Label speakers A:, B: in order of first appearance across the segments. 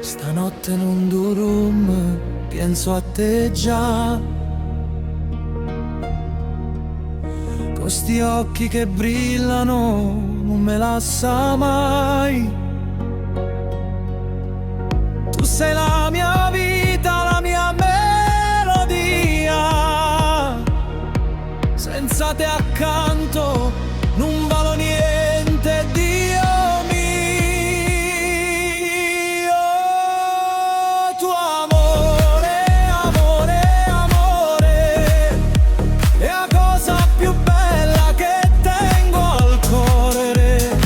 A: Stanotte non durum, penso a te già. Con sti occhi che brillano, non me la sa mai. Tu sei la mia vita, la mia melodia. Senza te accanto non valo niente, Dio mio. Tuo amore, amore, amore è la cosa più bella che tengo al cuore.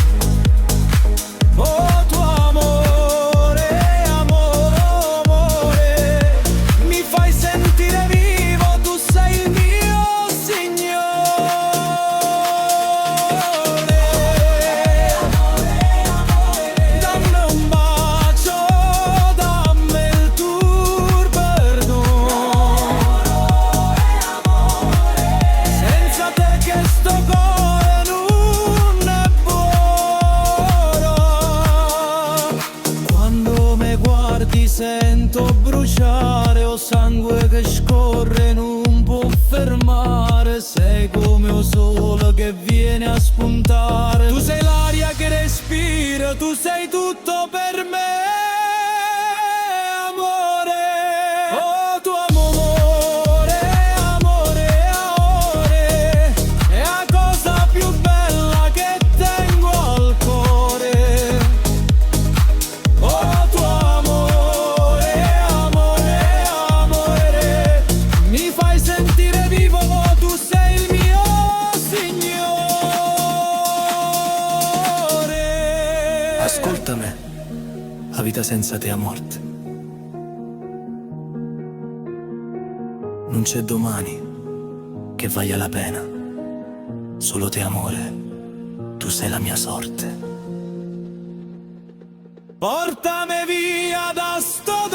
A: Oh, tuo amore, amore, amore, mi fai sentire vivo, tu sei il mio Signore. Dammi un bacio, dammi il tuo perdono. Senza te che sto cuore non è buono. Quando mi guardi sento bruciare, ho sangue che scorre, non può fermare. Sei come un sole che viene a spuntare. Tu sei l'aria che respiro, tu sei tutto per me, amore. Oh, tuo amore, amore, amore è la cosa più bella che tengo al cuore. Oh, tuo amore, amore, amore, mi fai sentire vivo, tu sei il mio Signore. Ascolta me, la vita senza te è morte. Non c'è domani che valga la pena. Solo te amore, tu sei la mia sorte. Portami via da sto